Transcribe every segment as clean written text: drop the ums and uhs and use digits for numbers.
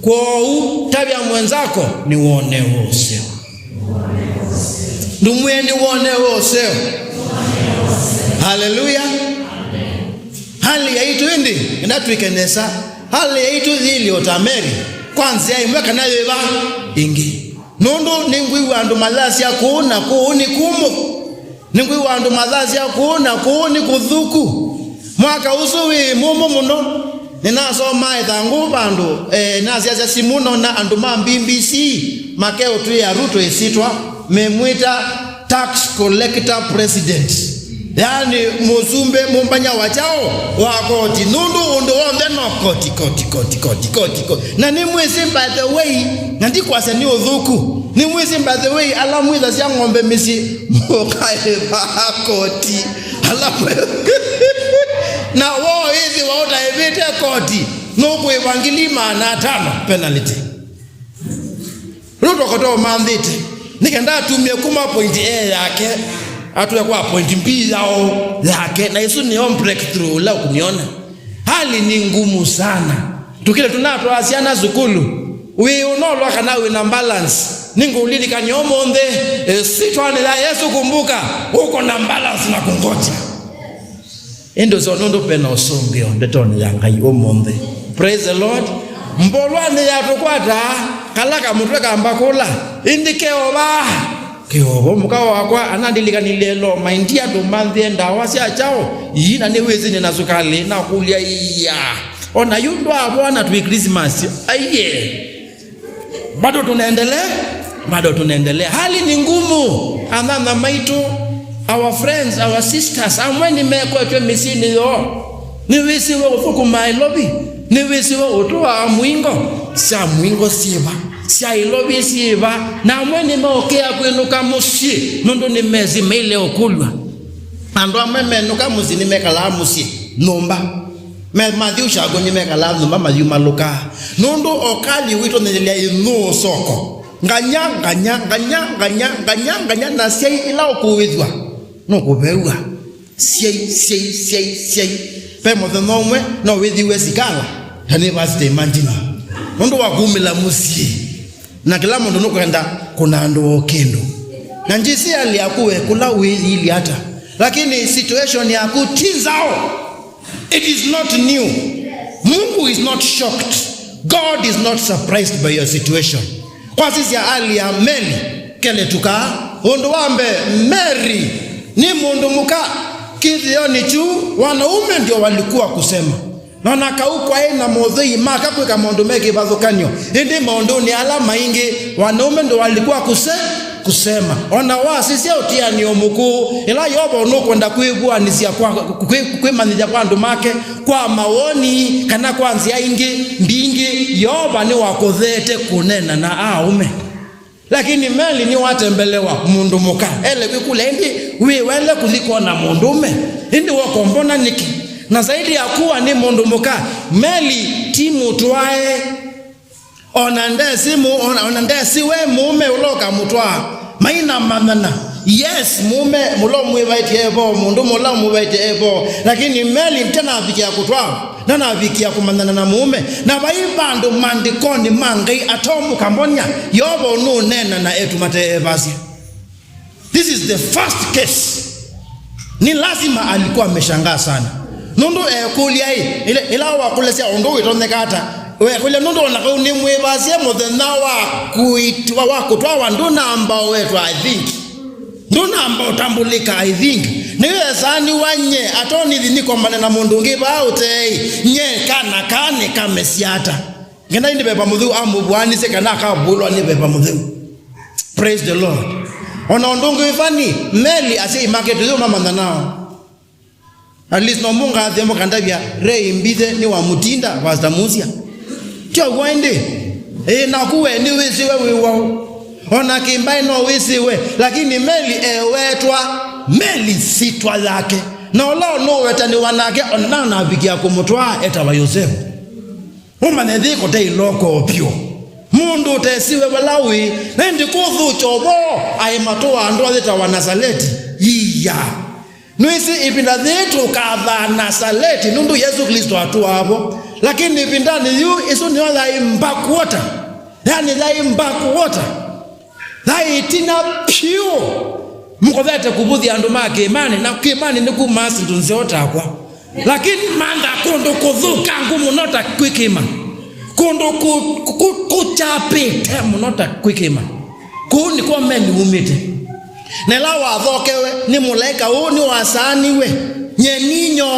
Kwa tabia mwenzako ni Wonew'e Useo. Dumwe ni Wonew'e Useo. Hallelujah. Hali ya itu indi Nutwikenesa. Hali ya itu dhili otameri kwanza ya imweka nayo iba ingi nundu ningwi wandu malazi ya kuuna kuuni kumu ningwi wandu malazi ya kuuna kuuni kudhuku mwaka usuwi mumu muno ninasoma ithangu bandu nasiasia simuno na andu mambimbisi makeo tu ya Ruto isitwa memwita tax collector president. Yani muzumbe mumbanya wachao wakoti nundu undu wonde no koti na ni mwezi by the way nandi kwase ni udhuku ni mwezi by the way ala mwiza sia ngombe misi mokae koti ala na wao hizi waota evite koti no kuevangilima na 5 penalty Ruto koto mandite nikenda tumie kuma point A yake atu ya kwa point B yake na Yesu ni on breakthrough la kuniona. Hali ni ngumu sana. Tukile tunatoasiana zukulu. We unolwa kana we na balance. Ningo ulili kanyomonde sitwane la Yesu kumbuka uko na balance na kungoja. Endo zonondo pena osombio ndetone ya Ngai omonde. Praise the Lord. Mbolwane ya tukwata kalaka mutweka ambakula indike oba Kihobo mukawa wakwa anandilika nilelo maindia domandhe ndawa si achao yina niwezi ninazukali na kulia iya ona yundo abona tu Christmas aiye bado tunaendelea hali ni ngumu anana maitu our friends our sisters amweni meko twe misini yo niwezi wa ufuku my lobby niwezi wa utoa mwingo sa mwingo siba sia ilobi siba na mwene maokea kwenuka musi nundu ni mezi meile okulwa ando ameme nuka musi ni mekala musi nomba me Matthew shago ni mekala nomba Luka nundu okali wito nelia inu soko nganya na sei ila okuwizwa no kubewa sei pemo the nomwe no withiwe sikala university mandini nundu wakumila musi na kila mundu nukwenda kuna ando okendo na njisi aliakuwe kula uizi ili hata lakini situation ya kutinzao it is not new. Mungu is not shocked. God is not surprised by your situation. Kwa sisi ya ali ya Meli kele tuka undu wambe Mary ni mundu muka kithioni chu wanaume ndio walikuwa kusema na nakaukwa na modhi maka kwa mondo meke badhukanyo ndi mondo ni alama ingi wanaume ndo walikuwa kusema ona wa sisi utia ni omuku ila yobo no kwenda kuibua nisia kwa kwimanya kwa ndo make kwa maoni kana kwanzia ingi mbingi yoba ni wakothete kunena na aume lakini Meli ni watembelewa mundu muka ele kule ndi wele kuliko na mundume ndi wakombona niki na zaidi ya kuwa ni mundu muka Meli timu tuae onande siwe mume uloka mutwa maina manana yes mume mulo mwibaiti ebo mundu mulo mwibaiti ebo lakini Meli tena afikia kutwa na afikia kumanana na mume na baibando mandikoni mangai atomu kambonya yobo no nena na etu mate basi. This is the first case. Ni lazima alikuwa ameshangaa sana nundu kulia ile ila wakulesia ondo witonekata we kule nundu onaka ni mwebasie muthena wa kuitwa wakutwa wandu namba wetu I think ndo namba utambulika I think niwe sani wanye atoni niko manena mundu ngiba ute nye kana kane kamesiata ngenda ndi beba mudhu amubwani se kana kabulwa ni beba mudhu. Praise the Lord. Ona ndungu ifani Meli ase market yo mama nao at least no munga demo kandabia re imbide ni wa mutinda wastamusia tio gwende na kuwe ni wisiwe wiwo ona kimbai no wisiwe lakini Meli ewetwa Meli sitwa lake naolo no wetani wanake ona na bikia kumutwa eta wa Useo umane dhiko te iloko opio mundu tesiwe balawi nendi kuthu chobo aimatoa ando zeta wa Nazareti iya nuisi ipinda zetu kadha Nazareti nundu Yesu Kristo atu hapo lakini vindani yu isu ni wala imbakuota yani la imbakuota la itina pure mkovete kubuthi andu make imani na kimani ni kumasi tunziota kwa lakini manda kondo kudhuka ngumu nota kwikima kondo kuchapite munota kwikima kuni kwa meni umite nela wathokewe ni mulaika u ni wasaniwe nyeninyo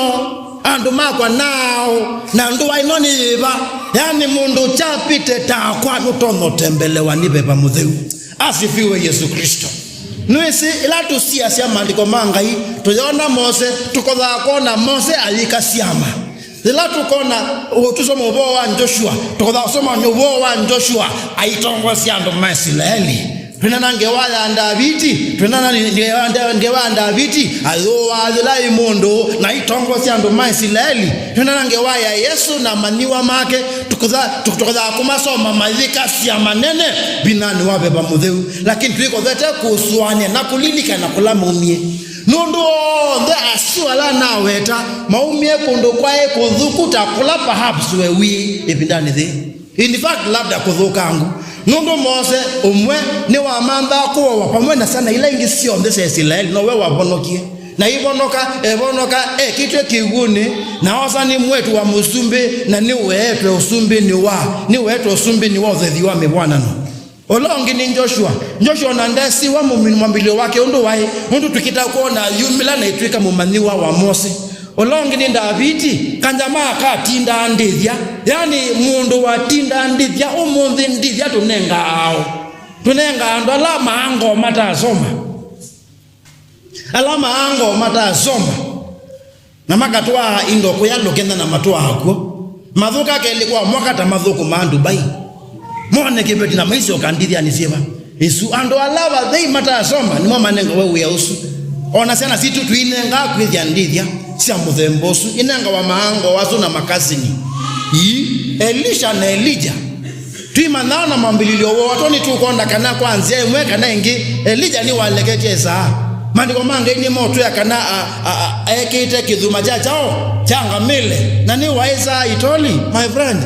andu makwa nao na ndu wainoni yiva yani mundu chapite takwa nutono tembelewa ni beba mutheu. Asifiwe Yesu Kristo. Nuisi ila tusia siama ndiko mangai tuyona Mose tukotha kona Mose alika siama ila tukona tusoma ubo wa Joshua tukotha soma ubo wa Joshua aitongo siando Israeli tunana ngewala Davidi tunana ngewala Davidi ayowa ala imondo na itongo siando Israeli tunana ngewaya Yesu na maniwa make tukotha kumasoma malika siama nene binani wabeba mutheu lakini tuliko vete kuswane na kulilika na kula maumie nondo the aswala na weta maumie kondo kwae kudhukuta kula perhaps wewi ebindani the in fact labda kudhukangu nondo Mose umwe ni wa manda ko wa pamwe na sana ile ingi sio ndese Israeli no we wabonokie na ibonoka kitwe kiguni na osani mwetu wa musumbe na ni wetu usumbe ni wetu usumbe ni wa zethi wa mebwana no olongi ni Joshua na ndesi wa mwambilio wake undu tukita kuona yumila na itwika mumaniwa wa Mose olongi ni Davidi kanjama akatinda ndithia yani mundu watinda ndithia umuthi ndithia tunenga ando alama ango matazoma na makatwa indo kuyalokenda na matwa hako mathuka kelikuwa mwakata mathuku mandu bai mone kibeti na maiso kandithia nisiva Yesu ando alava they matazoma ni mama nenga wewe ya usu ona sana situ tuinenga kwithia ndithia sia muthembosu inenga wa maango wasu na makazini Elisha na Elijah tuimana na mambililio watoni tukonda kana kwanzia imwe kana ingi Elijah ni waleketeza mandiko mange ni moto ya kana ekite kidhuma chao changa mile na ni waiza itoli my friend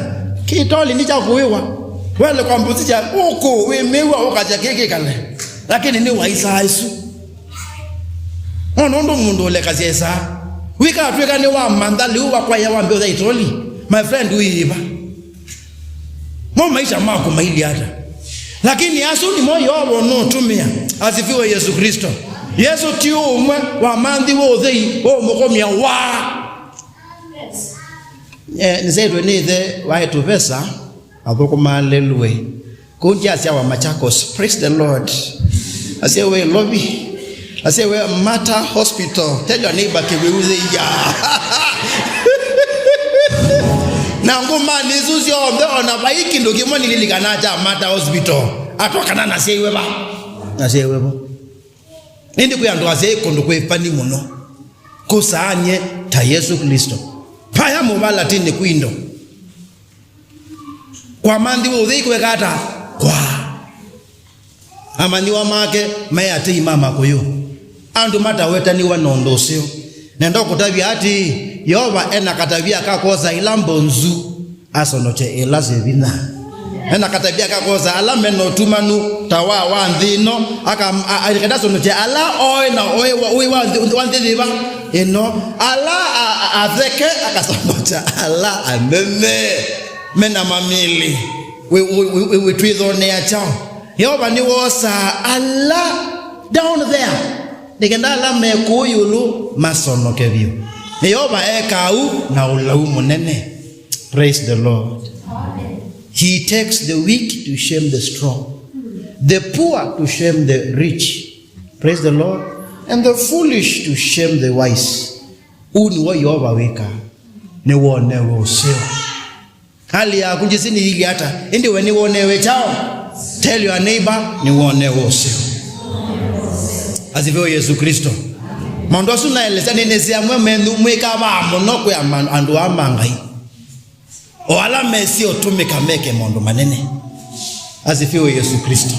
kitoli ni cha kuiwa wale kwa mbuzicha huko wemewa ukaja keke kale lakini ni waiza Yesu onondo mundu lekazesa wika tweka ni wa mandali uwa kwa ya wambe za itoli my friend uiva maisha mako maili hata lakini asu ni moyo wao no tumia. Asifiwe Yesu Kristo. Yesu tiu umwe wa mandi wo thei wo mokomia wa nisaidwe nithe wa etuvesa athoko malelwe kunja sia wa Machakos. Praise the Lord. Asiwe lobby asiwe Mater Hospital. Tell your neighbor kiweuze ya na ngoma nizuzio ona baiki ndo kimoni lilikanaja Mater Hospital atokana na seiwe bo ndi kuyandoa zeiko ndo kwefani muno kusanye ta Yesu Kristo paya mubala tini kwindo kwa mandi wo zeiko wekata kwa amani wa make maya ati mama koyo andu mata weta ni wanondo Useo nendo kutavia ati Yehova ena katavia kakoza ilambo nzu asonoche elazevina ena katavia kakoza ala meno tumanu tawa wanthino aka alikadaso noche ala oina oi wanthithiva eno ala atheke akasonocha ala ameme mena mamili we twithone achao Yehova ni wosa ala down there nikenda ala mekuyulu masonoke vyo Yehova ekau na ulau munene. Praise the Lord. Amen. He takes the weak to shame the strong, the poor to shame the rich. Praise the Lord. And the foolish to shame the wise. Uni wa Yehova weka ni wonewe Useo. Hali ya kunjisini hili hata indi we ni wonewe chao. Tell your neighbor ni wonewe Useo. Asifiwe Yesu Kristo. Mondosu na eleza ninezia mwendu mweka wa monoko ya andu wa mangai o ala mesi otumika meke mondo manene. Asifiwe Yesu Kristo.